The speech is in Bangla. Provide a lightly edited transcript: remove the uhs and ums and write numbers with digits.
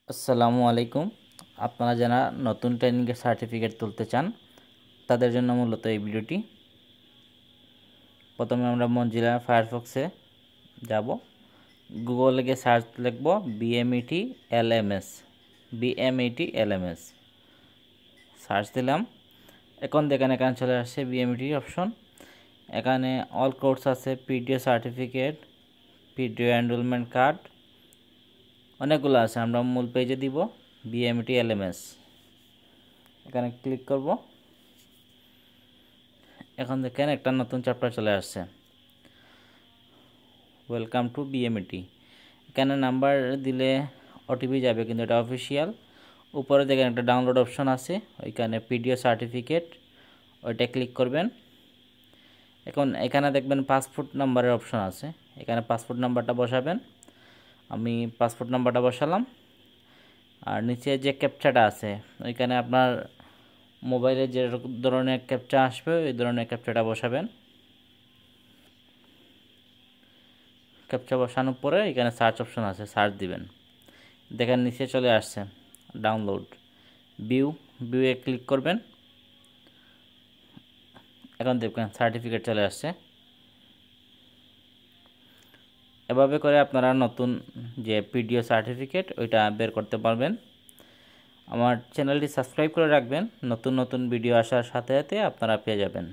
আসসালামু আলাইকুম। আপনারা যারা নতুন ট্রেনিংয়ের সার্টিফিকেট তুলতে চান তাদের জন্য মূলত এই ভিডিওটি। প্রথমে আমরা মজিলা ফায়ারফক্সে যাব, গুগলে গিয়ে সার্চ লিখব বিএমইটি এলএমএস। সার্চ দিলাম, এখন দেখেন এখানে চলে আসছে বিএমইটি অপশন। এখানে অল কোর্স আছে, PDO certificate, PDO enrolment card, অনেকগুলো আছে। আমরা মূল পেজে দিব বিএমইটি এলএমএস, এখানে ক্লিক করব। এখন দেখেন একটা নতুন চ্যাপ্টার চলে আসছে, ওয়েলকাম টু বিএমইটি। এখানে নাম্বার দিলে ওটিপি যাবে, কিন্তু এটা অফিসিয়াল। উপরে দেখেন একটা ডাউনলোড অপশন আছে, ওইখানে পিডিও সার্টিফিকেট, ওইটা ক্লিক করবেন। এখন এখানে দেখবেন পাসপোর্ট নাম্বারের অপশন আছে, এখানে পাসপোর্ট নাম্বারটা বসাবেন। আমি পাসপোর্ট নাম্বারটা বসালাম। আর নিচে যে ক্যাপচাটা আছে, ওইখানে আপনার মোবাইলে যে ধরনের ক্যাপচা আসবে ওই ধরনের ক্যাপচাটা বসাবেন। ক্যাপচা বসানোর পরে এখানে সার্চ অপশন আছে, সার্চ দিবেন। দেখেন নিচে চলে আসছে ডাউনলোড, ভিউয়ে ক্লিক করবেন। এখন দেখবেন সার্টিফিকেট চলে আসছে। এভাবে করে আপনারা নতুন যে পিডিও সার্টিফিকেট ওইটা বের করতে পারবেন। আমার চ্যানেলটি সাবস্ক্রাইব করে রাখবেন, নতুন নতুন ভিডিও আসার সাথে সাথে আপনারা পেয়ে যাবেন।